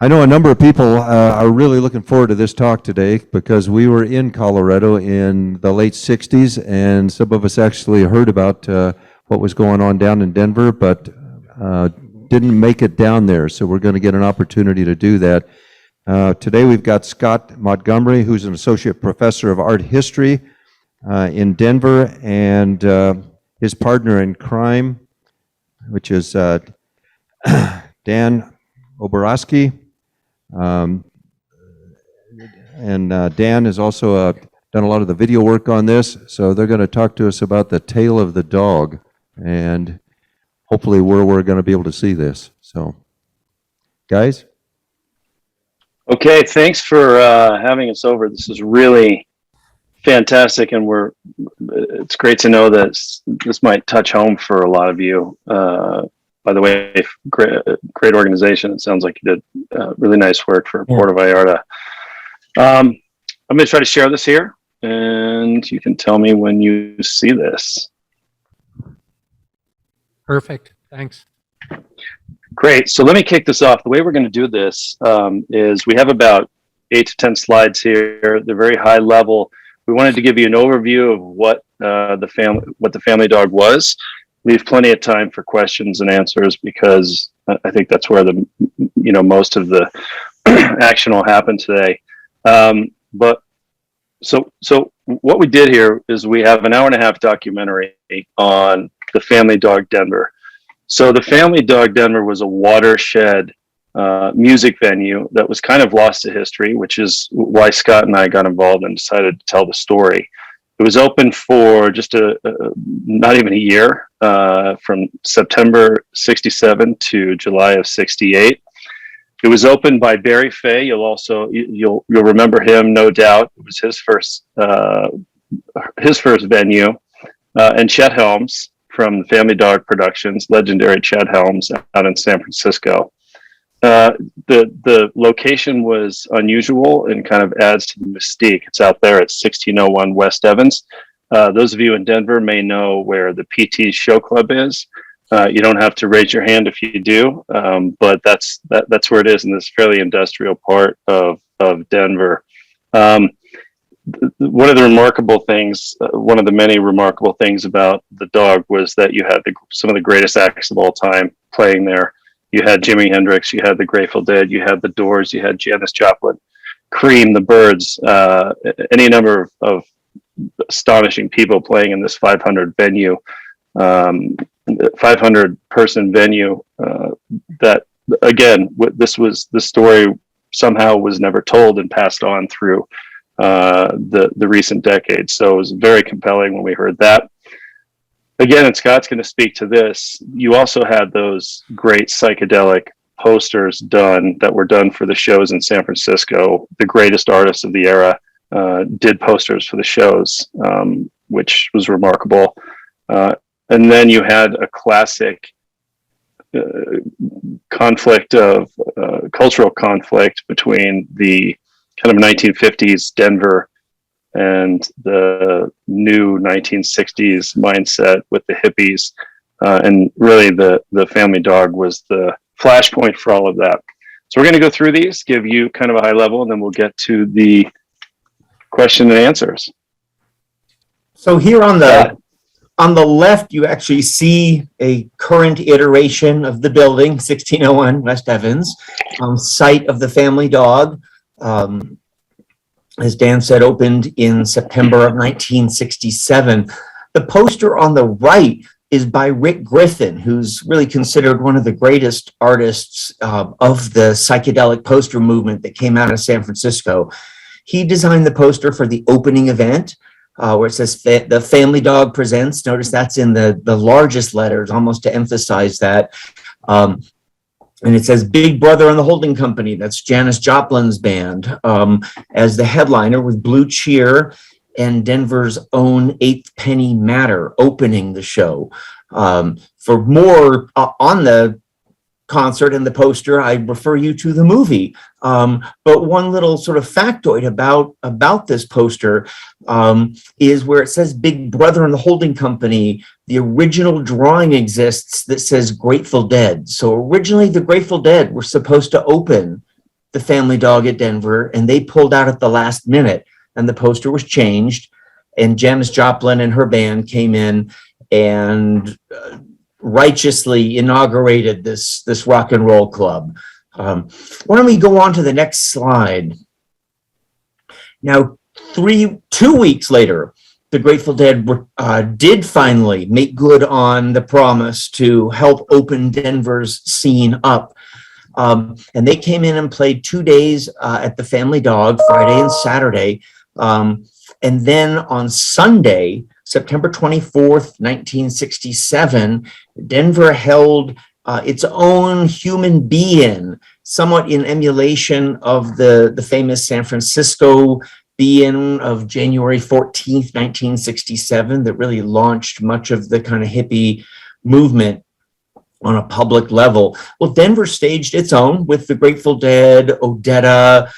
I know a number of people are really looking forward to this talk today because we were in Colorado in the late 60s, and some of us actually heard about what was going on down in Denver, but didn't make it down there. So we're going to get an opportunity to do that. Today we've got Scott Montgomery, who's an associate professor of art history in Denver, and his partner in crime, which is Dan Obarski. Dan has also done a lot of the video work on this, so they're going to talk to us about the tale of the dog, and hopefully where we're going to be able to see this. So, guys? Okay, thanks for having us over. This is really fantastic, and it's great to know that this might touch home for a lot of you. By the way, great organization. It sounds like you did really nice work for Puerto Vallarta. I'm going to try to share this here, and you can tell me when you see this. Perfect. Thanks. Great. So let me kick this off. The way we're going to do this is we have about 8 to 10 slides here. They're very high level. We wanted to give you an overview of what the family dog was. Leave plenty of time for questions and answers because I think that's where most of the action will happen today. So what we did here is we have an 1.5-hour documentary on the Family Dog Denver. So the Family Dog Denver was a watershed music venue that was kind of lost to history, which is why Scott and I got involved and decided to tell the story. It was open for just not even a year, from September 67 to July of 68. It was opened by Barry Fay. You'll remember him, no doubt. It was his first venue, and Chet Helms from the Family Dog Productions, legendary Chet Helms out in San Francisco. The location was unusual and kind of adds to the mystique. It's out there at 1601 West Evans. Those of you in Denver may know where the PT Show Club is. You don't have to raise your hand if you do, but that's where it is in this fairly industrial part of Denver. One of the many remarkable things about the dog was that you had some of the greatest acts of all time playing there. You had Jimi Hendrix, you had the Grateful Dead, you had the Doors, you had Janis Joplin, Cream, the Byrds, any number of astonishing people playing in this 500 person venue. That again, the story somehow was never told and passed on through the recent decades. So it was very compelling when we heard that. Again, and Scott's going to speak to this, you also had those great psychedelic posters that were done for the shows in San Francisco. The greatest artists of the era did posters for the shows, which was remarkable. And then you had a classic cultural conflict between the kind of 1950s Denver and the new 1960s mindset with the hippies. And really the Family Dog was the flashpoint for all of that. So we're going to go through these, give you kind of a high level, and then we'll get to the question and answers. So here on the left, you actually see a current iteration of the building, 1601 West Evans, site of the Family Dog. As Dan said, opened in September of 1967. The poster on the right is by Rick Griffin, who's really considered one of the greatest artists of the psychedelic poster movement that came out of San Francisco. He designed the poster for the opening event, where it says the Family Dog Presents. Notice that's in the largest letters, almost to emphasize that. And it says Big Brother and the Holding Company. That's Janis Joplin's band, as the headliner, with Blue Cheer and Denver's own Eighth Penny Matter opening the show. For more on the concert and the poster, I refer you to the movie. But one little sort of factoid about this poster is where it says Big Brother and the Holding Company. The original drawing exists that says Grateful Dead. So originally the Grateful Dead were supposed to open the family dog at Denver, and they pulled out at the last minute, and the poster was changed, and Janis Joplin and her band came in and righteously inaugurated this rock and roll club. Why don't we go on to the next slide? Now, 2 weeks later, the Grateful Dead did finally make good on the promise to help open Denver's scene up. And they came in and played 2 days at the Family Dog, Friday and Saturday. And then on Sunday, September 24th, 1967, Denver held its own human be-in, somewhat in emulation of the famous San Francisco be-in of January 14th, 1967, that really launched much of the kind of hippie movement on a public level. Well, Denver staged its own with the Grateful Dead, Odetta,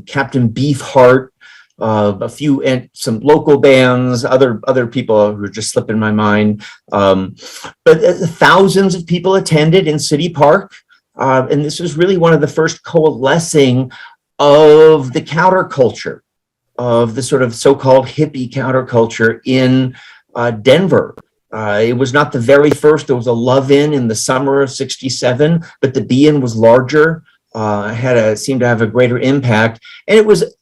Captain Beefheart, a few, and some local bands, other people who are just slipping my mind. But thousands of people attended in City Park. And this was really one of the first coalescing of the counterculture, of the sort of so-called hippie counterculture in Denver. It was not the very first. There was a Love-In the summer of '67, but the Be-In was larger, seemed to have a greater impact, and it was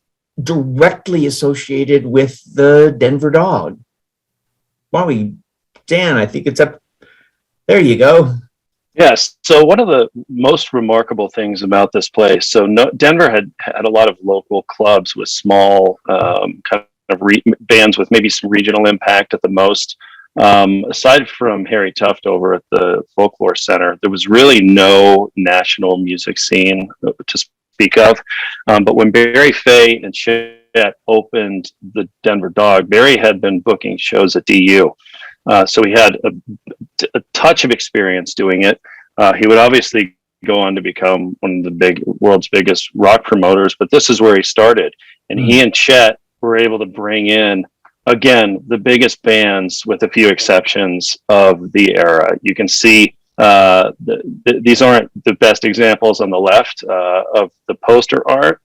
directly associated with the Denver Dog. Why don't we, Dan, I think it's up. There you go. Yes. So one of the most remarkable things about this place, Denver had a lot of local clubs with small kind of bands with maybe some regional impact at the most. Aside from Harry Tuft over at the Folklore Center, there was really no national music scene to speak of. But when Barry Fay and Chet opened the Denver Dog, Barry had been booking shows at DU. So he had a touch of experience doing it. He would obviously go on to become one of the world's biggest rock promoters, but this is where he started. And he and Chet were able to bring in, again, the biggest bands with a few exceptions of the era. You can see these aren't the best examples on the left of the poster art.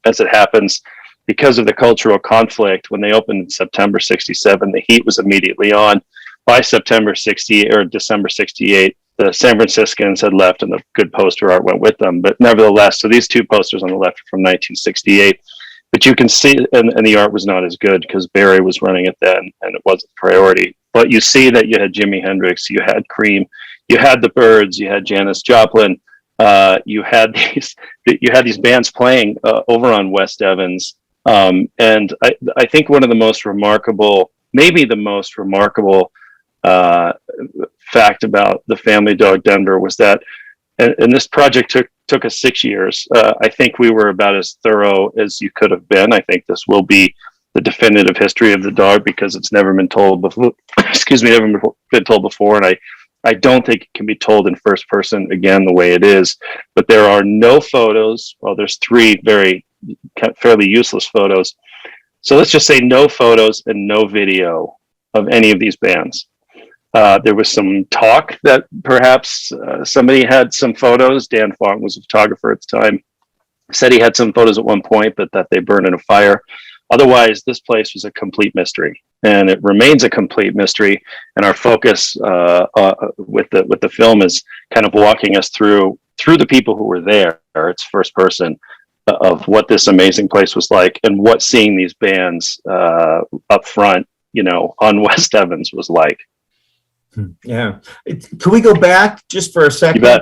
As it happens, because of the cultural conflict, when they opened in September '67, the heat was immediately on. By September '68 or December '68, the San Franciscans had left, and the good poster art went with them. But nevertheless, so these two posters on the left are from 1968. But you can see, and the art was not as good because Barry was running it then, and it wasn't a priority. But you see that you had Jimi Hendrix, you had Cream, you had the Byrds, you had Janis Joplin, you had these bands playing over on West Evans. And I think one of the most remarkable, maybe the most remarkable fact about the Family Dog Denver was that, and this project took us 6 years. I think we were about as thorough as you could have been. I think this will be the definitive history of the dog because it's never been told before. Never been told before, and I don't think it can be told in first person again the way it is. But there are no photos. Well, there's 3 fairly useless photos. So let's just say no photos and no video of any of these bands. There was some talk that perhaps somebody had some photos. Dan Fong was a photographer at the time. Said he had some photos at one point, but that they burned in a fire. Otherwise, this place was a complete mystery, and it remains a complete mystery. And our focus with the film is kind of walking us through the people who were there. It's first person of what this amazing place was like, and what seeing these bands up front, on West Evans was like. Yeah. Can we go back just for a second? You bet.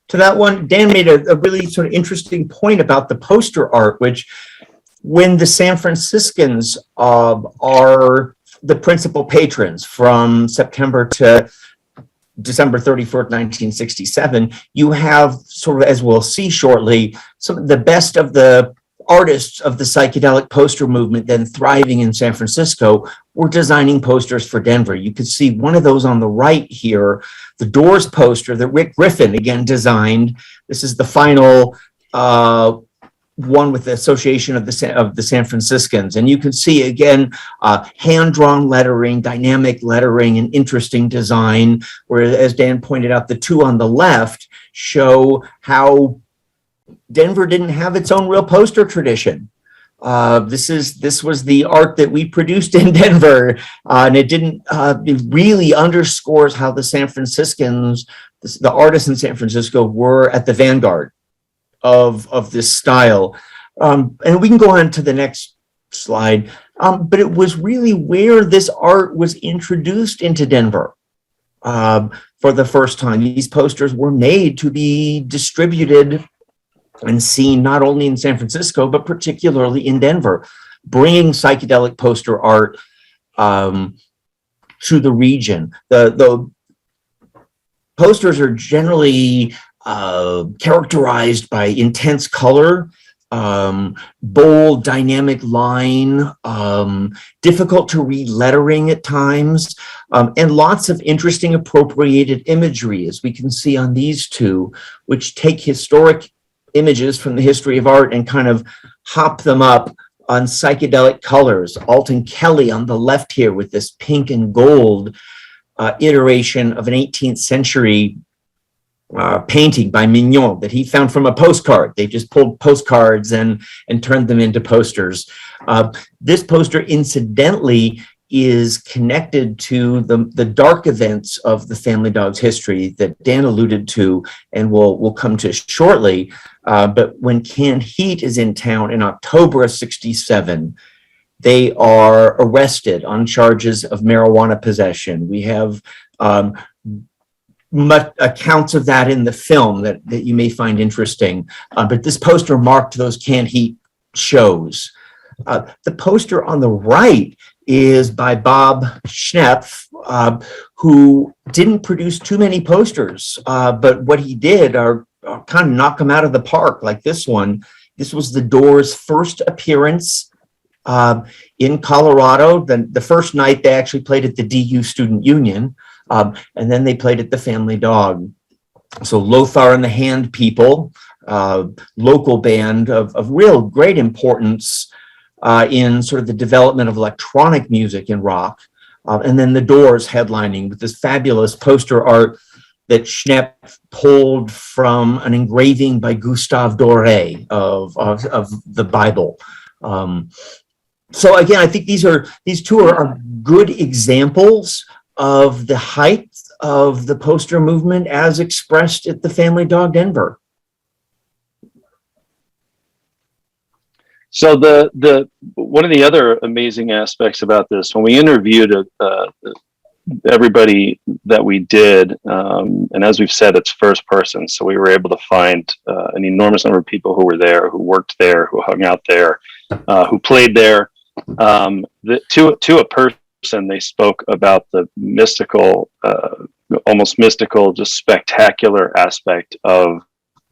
To that one? Dan made a really sort of interesting point about the poster art, which when the San Franciscans are the principal patrons from September to December 31st, 1967, you have sort of, as we'll see shortly, some of the best of the artists of the psychedelic poster movement then thriving in San Francisco were designing posters for Denver. You could see one of those on the right here, the Doors poster that Rick Griffin again designed. This is the final one with the Association of the San Franciscans. And you can see again, hand-drawn lettering, dynamic lettering, and interesting design, where, as Dan pointed out, the 2 on the left show how Denver didn't have its own real poster tradition. This was the art that we produced in Denver, and it really underscores how the San Franciscans, the artists in San Francisco, were at the vanguard of this style. And we can go on to the next slide, but it was really where this art was introduced into Denver for the first time. These posters were made to be distributed and seen not only in San Francisco, but particularly in Denver, bringing psychedelic poster art to the region. The posters are generally characterized by intense color, bold, dynamic line, difficult to read lettering at times, and lots of interesting appropriated imagery, as we can see on these two, which take historic images from the history of art and kind of hop them up on psychedelic colors. Alton Kelly on the left here with this pink and gold iteration of an 18th century painting by Mignon that he found from a postcard. They just pulled postcards and turned them into posters. This poster, incidentally, is connected to the dark events of the family dog's history that Dan alluded to and we'll come to shortly. But when Canned Heat is in town in October of '67, they are arrested on charges of marijuana possession. We have accounts of that in the film that you may find interesting. But this poster marked those Canned Heat shows. The poster on the right is by Bob Schnepf, who didn't produce too many posters, but what he did are kind of knock them out of the park, like this one. This was the Doors' first appearance in Colorado. The first night they actually played at the DU Student Union, and then they played at the Family Dog. So Lothar and the Hand People, local band of real great importance in sort of the development of electronic music and rock. And then the Doors headlining with this fabulous poster art that Schnepp pulled from an engraving by Gustave Doré of the Bible. So again, I think these two are good examples of the height of the poster movement as expressed at the Family Dog Denver. So the one of the other amazing aspects about this, when we interviewed everybody that we did, and as we've said, it's first person, so we were able to find an enormous number of people who were there, who worked there, who hung out there, who played there. To a person, they spoke about the mystical, almost mystical, just spectacular aspect of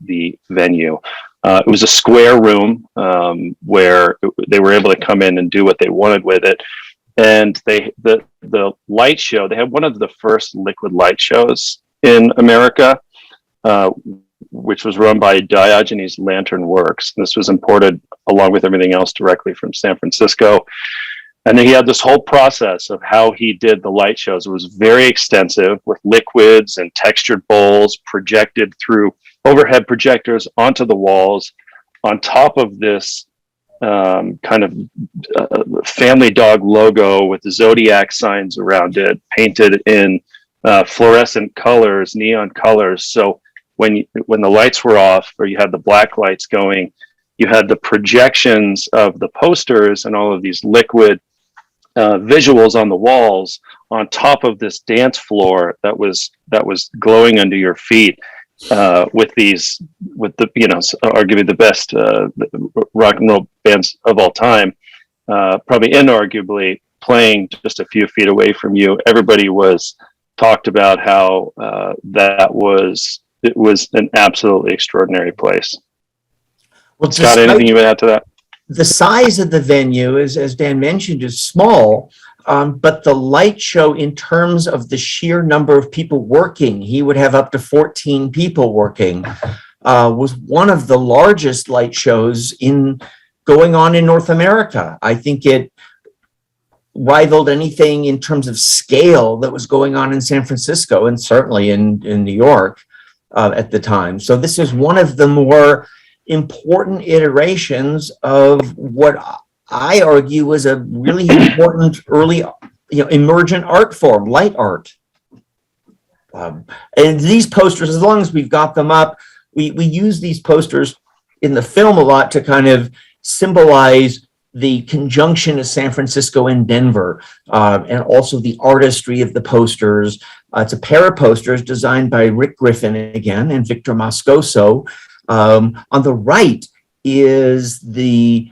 the venue. It was a square room where they were able to come in and do what they wanted with it. And the light show, they had one of the first liquid light shows in America, which was run by Diogenes Lantern Works. This was imported along with everything else directly from San Francisco. And then he had this whole process of how he did the light shows. It was very extensive with liquids and textured bowls projected through overhead projectors onto the walls on top of this kind of Family Dog logo with the zodiac signs around it, painted in fluorescent colors, neon colors. So when the lights were off, or you had the black lights going, you had the projections of the posters and all of these liquid visuals on the walls on top of this dance floor that was glowing under your feet, with the arguably the best rock and roll bands of all time, probably inarguably playing just a few feet away from you. Everybody talked about how it was an absolutely extraordinary place. Well, Scott, anything you would add to that? The size of the venue is, as Dan mentioned, is small, but the light show, in terms of the sheer number of people working, he would have up to 14 people working, was one of the largest light shows going on in North America. I think it rivaled anything in terms of scale that was going on in San Francisco and certainly in New York at the time. So this is one of the more important iterations of what I argue was a really important early, emergent art form, light art. And these posters, as long as we've got them up, we use these posters in the film a lot to kind of symbolize the conjunction of San Francisco and Denver, and also the artistry of the posters. It's a pair of posters designed by Rick Griffin again and Victor Moscoso. On the right is the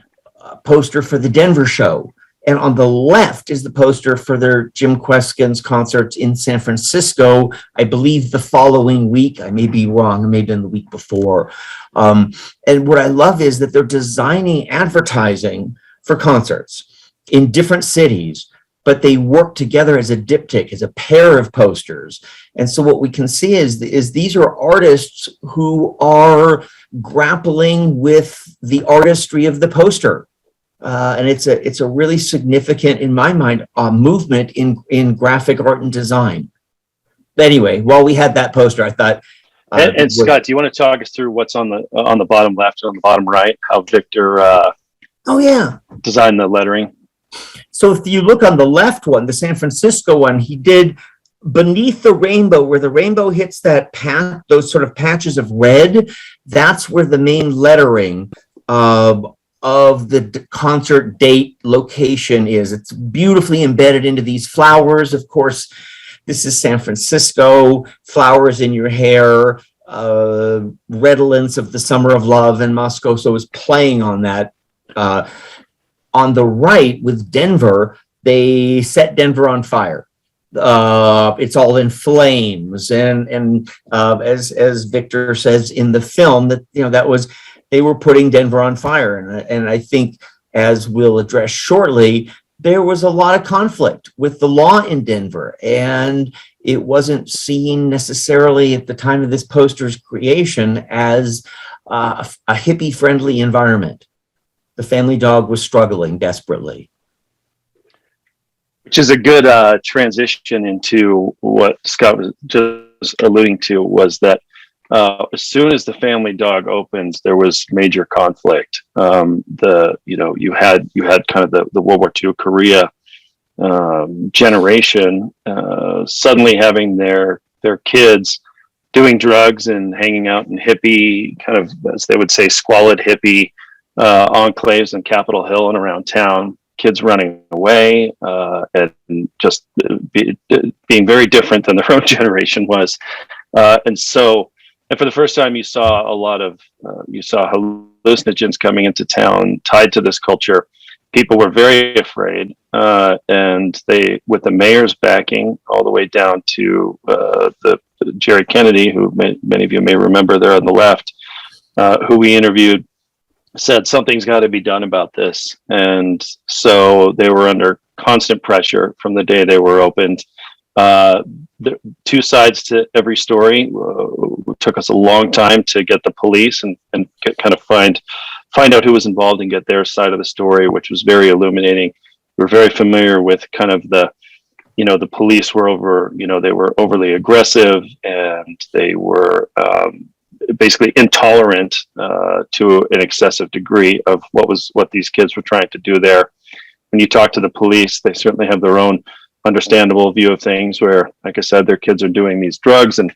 poster for the Denver show. And on the left is the poster for their Jim Queskin's concerts in San Francisco, I believe the following week. I may be wrong, it may have been the week before. And what I love is that they're designing advertising for concerts in different cities, but they work together as a diptych, as a pair of posters. And so what we can see is these are artists who are grappling with the artistry of the poster. And it's a really significant, in my mind, movement in graphic art and design. But anyway, while we had that poster, I thought. And Scott, do you want to talk us through what's on the bottom left and on the bottom right? How Victor designed the lettering? So if you look on the left one, the San Francisco one, he did beneath the rainbow, where the rainbow hits that those sort of patches of red. That's where the main lettering of the concert date location is. It's beautifully embedded into these flowers. Of course, this is San Francisco, flowers in your hair, redolence of the summer of love, and Moscoso is playing on that. On the right with Denver, they set Denver on fire. It's all in flames, and as Victor says in the film, that they were putting Denver on fire. And I think, as we'll address shortly, there was a lot of conflict with the law in Denver, and it wasn't seen necessarily at the time of this poster's creation as a hippie-friendly environment. The family dog was struggling desperately. Which is a good transition into what Scott was just alluding to, was that as soon as the family dog opens, there was major conflict. You had kind of the World War II Korea generation suddenly having their kids doing drugs and hanging out in hippie, kind of, as they would say, squalid hippie enclaves on Capitol Hill and around town. Kids running away and just being very different than their own generation was, and for the first time, you saw a lot of hallucinogens coming into town tied to this culture. People were very afraid, and they, with the mayor's backing, all the way down to the Jerry Kennedy, who many of you may remember there on the left, who we interviewed, said something's got to be done about this. And so they were under constant pressure from the day they were opened. The two sides to every story. It took us a long time to get the police and kind of find out who was involved and get their side of the story, which was very illuminating. We were very familiar with kind of the police were they were overly aggressive, and they were basically intolerant to an excessive degree of what these kids were trying to do there. When you talk to the police, they certainly have their own understandable view of things, where, like I said, their kids are doing these drugs and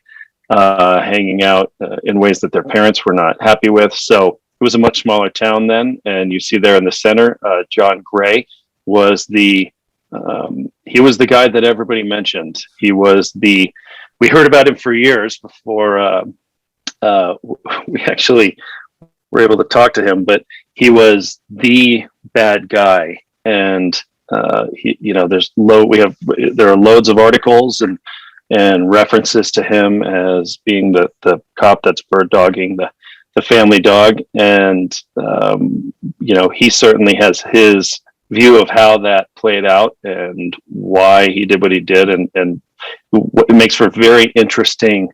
hanging out in ways that their parents were not happy with. So it was a much smaller town then, and you see there in the center, John Gray was the guy that everybody mentioned. We heard about him for years before we actually were able to talk to him, but he was the bad guy. And there are loads of articles and references to him as being the cop that's bird dogging the family dog. And he certainly has his view of how that played out and why he did what he did, and it makes for a very interesting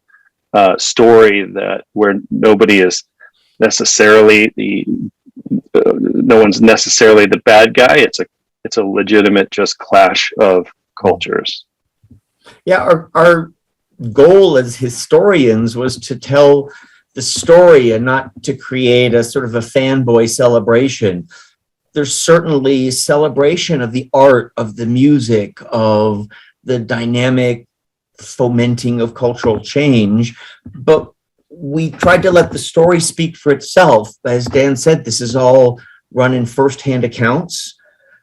story where nobody is necessarily no one's necessarily the bad guy. It's a legitimate just clash of cultures. Yeah, our goal as historians was to tell the story and not to create a sort of a fanboy celebration. There's certainly celebration of the art, of the music, of the dynamic fomenting of cultural change, but we tried to let the story speak for itself. As Dan said, this is all run in firsthand accounts.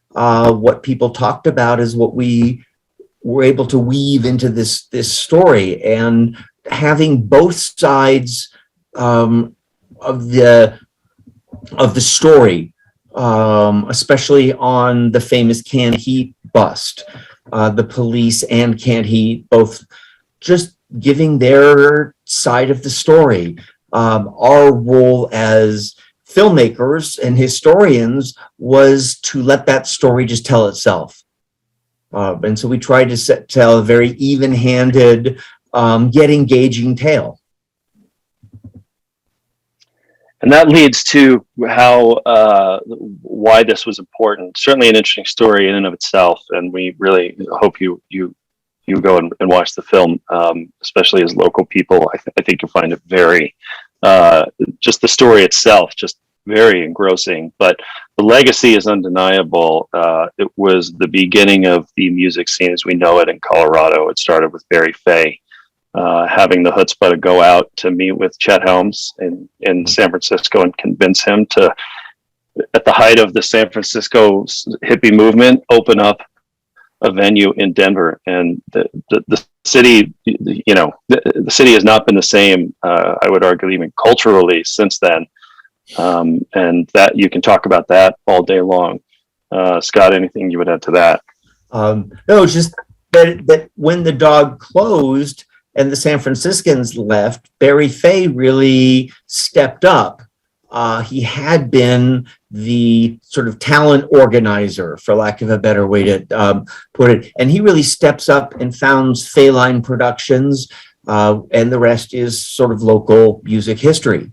What people talked about is what we were able to weave into this story, and having both sides of the story, especially on the famous Canned Heat bust, the police and Canned Heat both just giving their side of the story. Our role as filmmakers and historians was to let that story just tell itself. And so we tried to tell a very even-handed, yet engaging tale. And that leads to how why this was important. Certainly an interesting story in and of itself, and we really hope you go and watch the film, especially as local people. I think you'll find it very, just the story itself, just very engrossing. But the legacy is undeniable. It was the beginning of the music scene as we know it in Colorado. It started with Barry Fay. Having the chutzpah to go out to meet with Chet Helms in San Francisco and convince him to, at the height of the San Francisco hippie movement, open up a venue in Denver. And the city, the city has not been the same, I would argue, even culturally since then. And that you can talk about that all day long. Scott, anything you would add to that? No, just that when the dog closed, and the San Franciscans left, Barry Fay really stepped up. He had been the sort of talent organizer, for lack of a better way to put it. And he really steps up and founds Fayline Productions, and the rest is sort of local music history.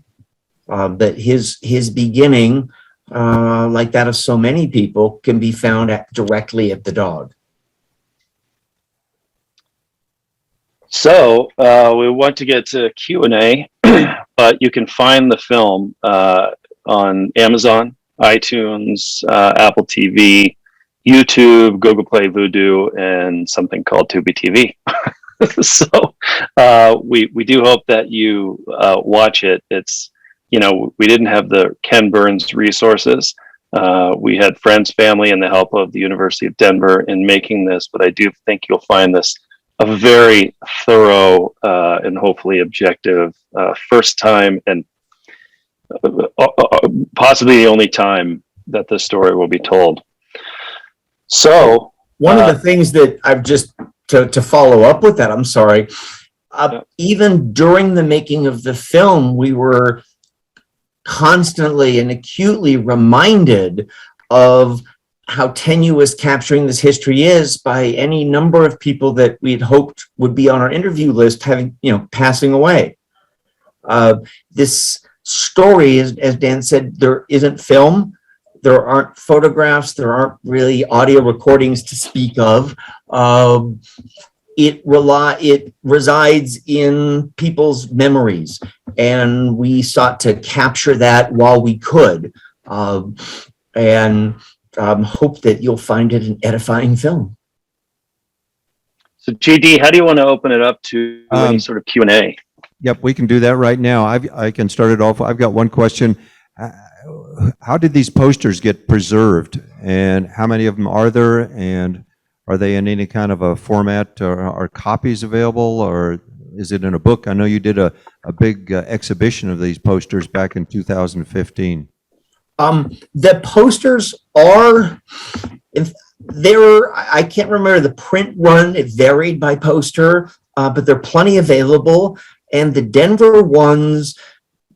That his beginning, like that of so many people, can be found directly at the dog. So we want to get to Q&A, but you can find the film on Amazon, iTunes, Apple TV, YouTube, Google Play, Vudu, and something called Tubi TV. So we do hope that you watch it. It's, we didn't have the Ken Burns resources. We had friends, family, and the help of the University of Denver in making this, but I do think you'll find this a very thorough and hopefully objective first time, and possibly the only time that this story will be told. So one of the things that I've just to follow up with that, I'm sorry, even during the making of the film, we were constantly and acutely reminded of how tenuous capturing this history is by any number of people that we had hoped would be on our interview list passing away. This story, as Dan said, there isn't film, there aren't photographs, there aren't really audio recordings to speak of. It resides in people's memories, and we sought to capture that while we could, and hope that you'll find it an edifying film. So GD, how do you want to open it up to any sort of Q&A? Yep, we can do that right now. I can start it off. I've got one question. How did these posters get preserved, and how many of them are there, and are they in any kind of a format, or are copies available, or is it in a book? I know you did a big exhibition of these posters back in 2015. The posters are, I can't remember the print run, it varied by poster, but there are plenty available. And the Denver ones,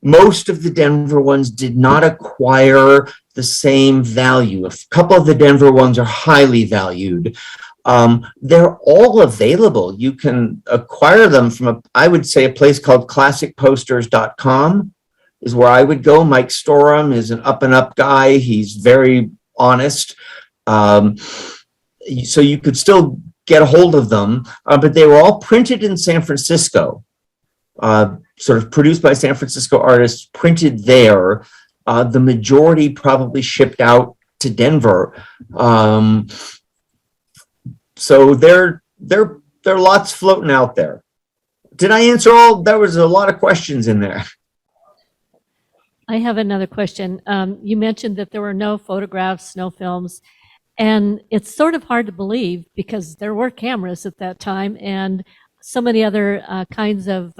most of the Denver ones did not acquire the same value. A couple of the Denver ones are highly valued. They're all available. You can acquire them from, I would say, a place called classicposters.com is where I would go. Mike Storham is an up and up guy. He's very honest. So you could still get a hold of them, but they were all printed in San Francisco. sort of produced by San Francisco artists, printed there. The majority probably shipped out to Denver. So there are lots floating out there. Did I answer all? There was a lot of questions in there. I have another question. You mentioned that there were no photographs, no films, and it's sort of hard to believe because there were cameras at that time, and so many other kinds of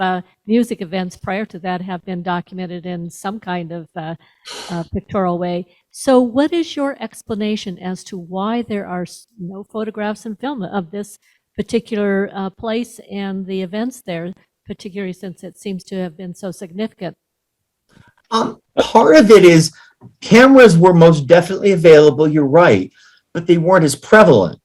music events prior to that have been documented in some kind of pictorial way. So what is your explanation as to why there are no photographs and film of this particular place and the events there, particularly since it seems to have been so significant? Part of it is cameras were most definitely available, you're right, but they weren't as prevalent.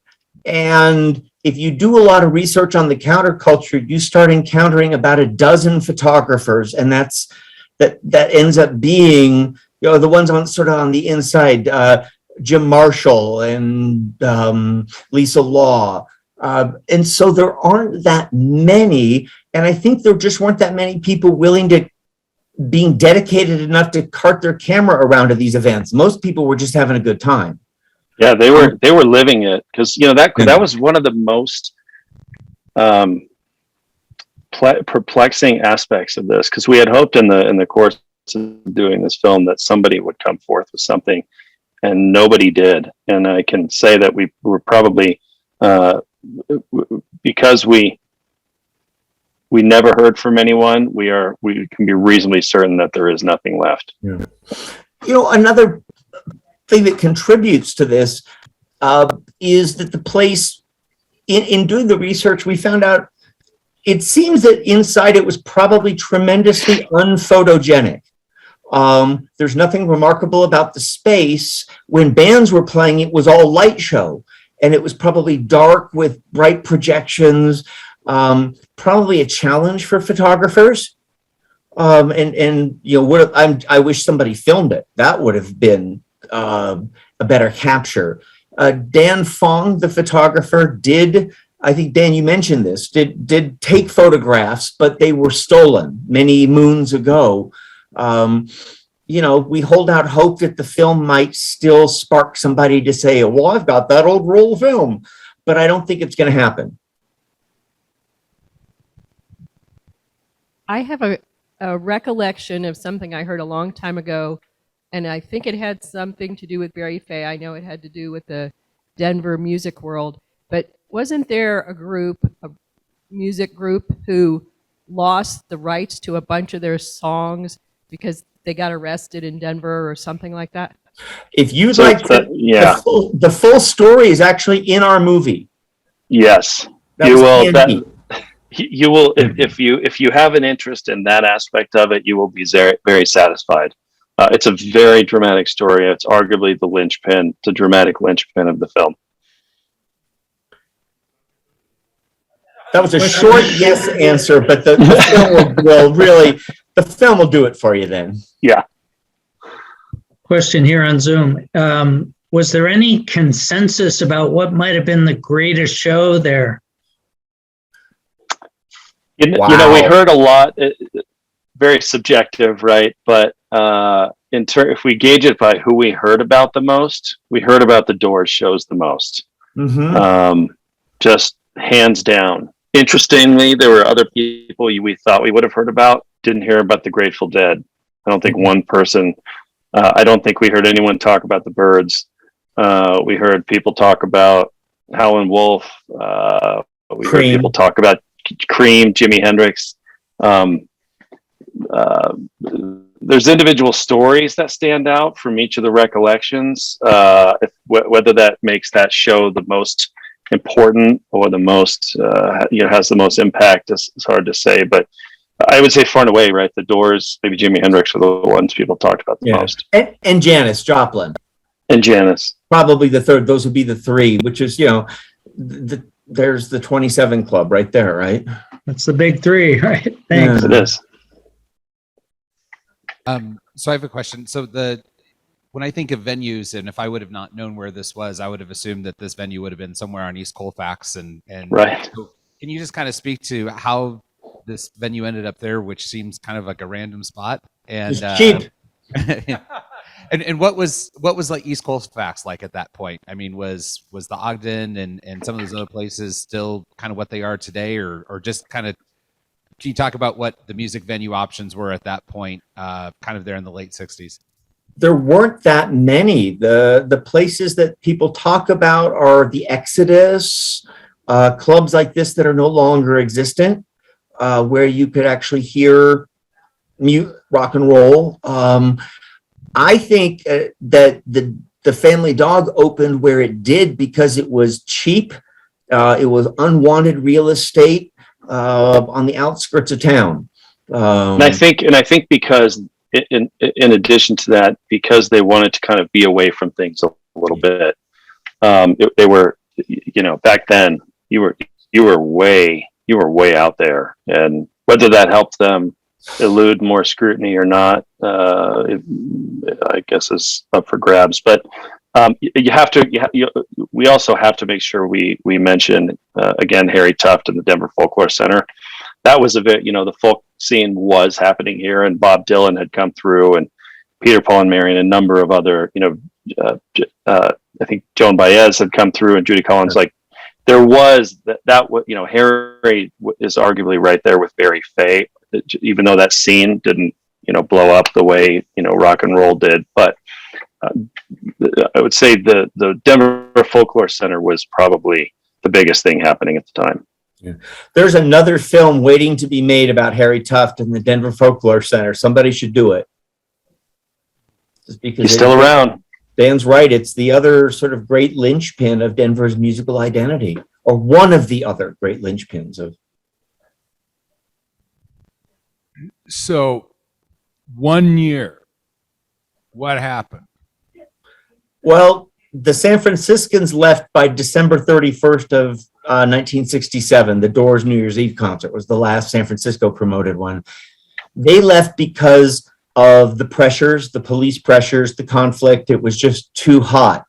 And if you do a lot of research on the counterculture, you start encountering about a dozen photographers, and that ends up being, the ones on sort of on the inside, Jim Marshall and Lisa Law. And so there aren't that many, and I think there just weren't that many people being dedicated enough to cart their camera around to these events. Most people were just having a good time. Yeah, they were living it, because that was one of the most perplexing aspects of this, because we had hoped in the course of doing this film that somebody would come forth with something, and nobody did. And I can say that we were probably because we never heard from anyone, we can be reasonably certain that there is nothing left. Yeah. Another thing that contributes to this is that the place, in doing the research, we found out it seems that inside it was probably tremendously unphotogenic. There's nothing remarkable about the space. When bands were playing, it was all light show, and it was probably dark with bright projections. Probably a challenge for photographers. I wish somebody filmed it. That would have been a better capture. Dan Fong, the photographer, I think, Dan, you mentioned this, did take photographs, but they were stolen many moons ago. We hold out hope that the film might still spark somebody to say, well, I've got that old roll of film, but I don't think it's going to happen. I have a recollection of something I heard a long time ago, and I think it had something to do with Barry Fay. I know it had to do with the Denver music world, but wasn't there a music group who lost the rights to a bunch of their songs because they got arrested in Denver or something like that? If you'd like to, the full story is actually in our movie. Yes, you will. If you have an interest in that aspect of it, you will be very, very satisfied. It's a very dramatic story. It's arguably the dramatic linchpin of the film. That was a short yes answer, but the film will do it for you then. Yeah. Question here on Zoom. Was there any consensus about what might have been the greatest show there? Wow. We heard a lot, very subjective, right? But if we gauge it by who we heard about the most, we heard about the Doors shows the most. Mm-hmm. Just hands down. Interestingly, there were other people we thought we would have heard about, didn't hear about the Grateful Dead. I don't think one person, I don't think we heard anyone talk about the Byrds. We heard people talk about Howlin' Wolf. We heard people talk about Cream, Jimi Hendrix. There's individual stories that stand out from each of the recollections. Whether that makes that show the most important or the most, has the most impact is hard to say. But I would say far and away, right? The Doors, maybe Jimi Hendrix are the ones people talked about the most. And Janis Joplin. And Janis. Probably the third. Those would be the three, which is, there's the 27 Club right there, right? That's the big three, right? Thanks. Yeah. It is. So I have a question. So when I think of venues, and if I would have not known where this was, I would have assumed that this venue would have been somewhere on East Colfax. And right. So can you just kind of speak to how this venue ended up there, which seems kind of like a random spot. And It's cheap. and what was like East Coast Facts like at that point? I mean, was the Ogden and some of those other places still kind of what they are today, or just kind of, can you talk about what the music venue options were at that point, kind of there in the late 60s? There weren't that many. The places that people talk about are the Exodus, clubs like this that are no longer existent, where you could actually hear rock and roll. I think that the Family Dog opened where it did because it was cheap. It was unwanted real estate on the outskirts of town. And I think because in addition to that, because they wanted to kind of be away from things a little bit, they were, back then you were way out there, and whether that helped them elude more scrutiny or not, I guess is up for grabs. But we also have to make sure we mention again Harry Tuft and the Denver Folklore Center. That was the folk scene was happening here, and Bob Dylan had come through, and Peter, Paul, and Mary, and a number of other, I think Joan Baez had come through, and Judy Collins. Like, there was Harry is arguably right there with Barry Fay, even though that scene didn't, blow up the way, rock and roll did. But I would say the Denver Folklore Center was probably the biggest thing happening at the time. Yeah. There's another film waiting to be made about Harry Tuft and the Denver Folklore Center. Somebody should do it. Just because He's still around. Dan's right. It's the other sort of great linchpin of Denver's musical identity, or one of the other great linchpins of. So 1 year, what happened? Well, the San Franciscans left by December 31st of 1967. The Doors' New Year's Eve concert was the last San Francisco promoted one. They left because of the pressures, the police pressures, the conflict. It was just too hot.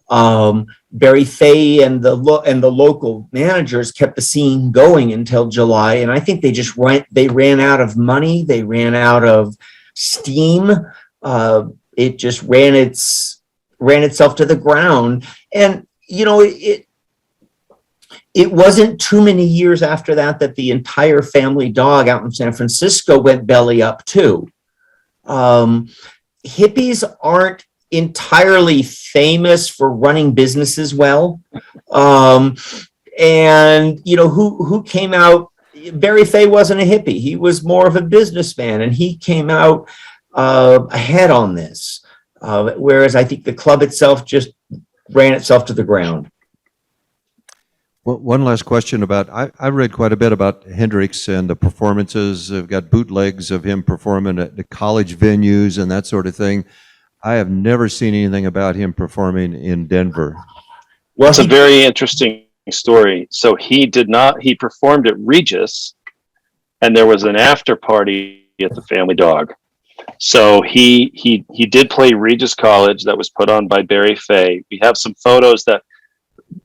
Barry Fay and the local managers kept the scene going until July, and I think they ran out of money. They ran out of steam. It just ran itself to the ground, and it wasn't too many years after that the entire Family Dog out in San Francisco went belly up too. Hippies aren't entirely famous for running businesses well. And who came out, Barry Fay wasn't a hippie. He was more of a businessman, and he came out ahead on this. Whereas I think the club itself just ran itself to the ground. Well, one last question about, I read quite a bit about Hendrix and the performances. I've got bootlegs of him performing at the college venues and that sort of thing. I have never seen anything about him performing in Denver. Well, it's a very interesting story. So he performed at Regis, and there was an after party at the Family Dog. So he did play Regis College that was put on by Barry Fay. We have some photos that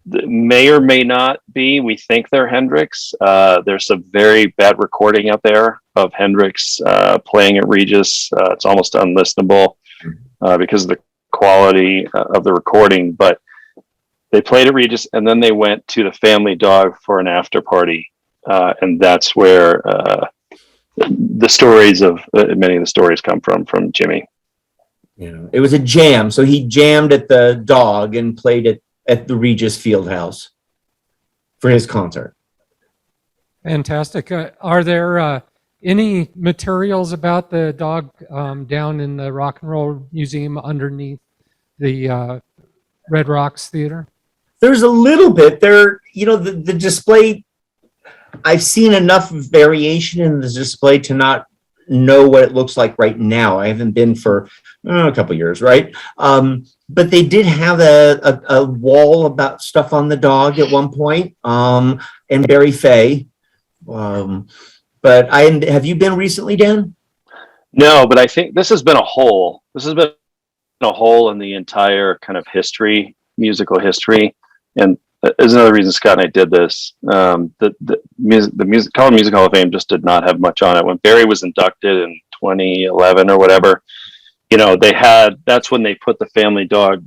may or may not be. We think they're Hendrix. There's some very bad recording out there of Hendrix playing at Regis. It's almost unlistenable because of the quality of the recording. But they played at Regis, and then they went to the Family Dog for an after party, and that's where the stories of many of the stories come from Jimmy. It was a jam. So he jammed at the Dog and played at the Regis Fieldhouse for his concert. Fantastic. Are there any materials about the Dog down in the Rock and Roll Museum underneath the Red Rocks Theater? There's a little bit there. The display, I've seen enough variation in the display to not know what it looks like right now. I haven't been for a couple years, right? But they did have a wall about stuff on the Dog at one point, and Barry Fay. But have you been recently, Dan? No, but I think this has been a hole. This has been a hole in the entire kind of history, musical history. And is another reason Scott and I did this. Colorado Music Hall of Fame just did not have much on it. When Barry was inducted in 2011 or whatever, that's when they put the family dog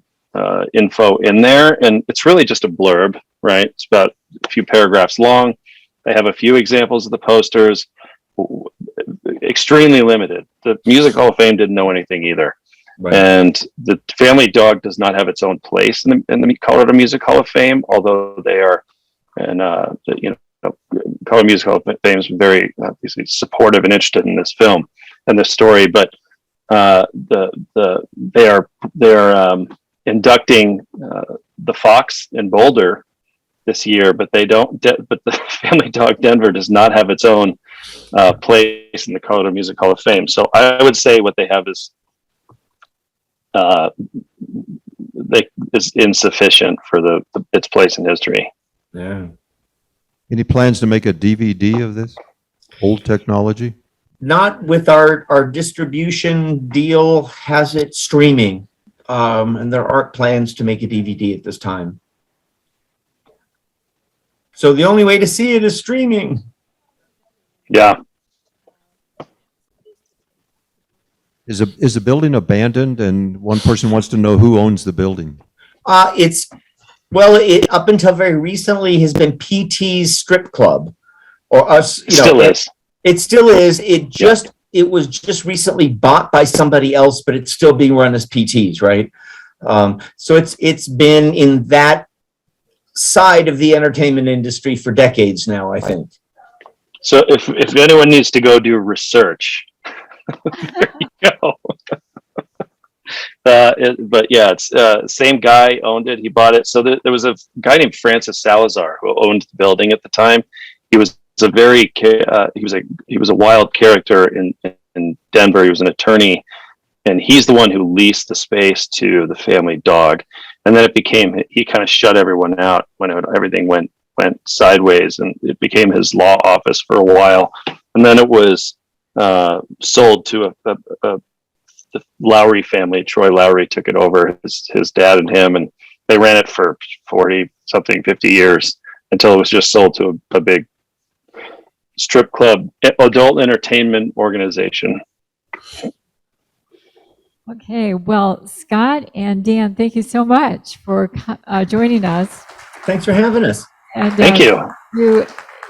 info in there, and it's really just a blurb, right? It's about a few paragraphs long. They have a few examples of the posters, extremely limited. The Music Hall of Fame didn't know anything either. Right. And the family dog does not have its own place in the Colorado Music Hall of Fame, although they are, and Colorado Music Hall of Fame is very obviously supportive and interested in this film and this story. But they are inducting the Fox in Boulder this year, but they don't. But the family dog Denver does not have its own place in the Colorado Music Hall of Fame. So I would say what they have is insufficient for its place in history. Yeah. Any plans to make a DVD of this old technology? Not with our distribution deal has it streaming, and there aren't plans to make a DVD at this time. So the only way to see it is streaming. Yeah. Is the building abandoned, and one person wants to know who owns the building? It up until very recently has been PT's strip club, or us. Still is. It still is. It was just recently bought by somebody else, but it's still being run as PT's, right? So it's been in that side of the entertainment industry for decades now, I think. So if anyone needs to go do research, there you go. But yeah, it's same guy owned it. He bought it. So there was a guy named Francis Salazar who owned the building at the time. He was a very he was a wild character in Denver. He was an attorney, and he's the one who leased the space to the family dog. And then he kind of shut everyone out when everything went sideways, and it became his law office for a while. And then it was sold to the Lowry family. Troy Lowry took it over, his dad and him, and they ran it for 50 years until it was just sold to a big strip club, adult entertainment organization. Okay, well, Scott and Dan, thank you so much for joining us. Thanks for having us. And, Thank you.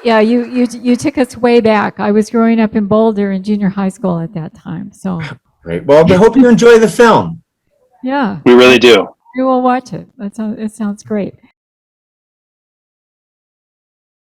You took us way back. I was growing up in Boulder in junior high school at that time. So great. Well, I hope you enjoy the film. yeah, We really do. we will watch it. It sounds great.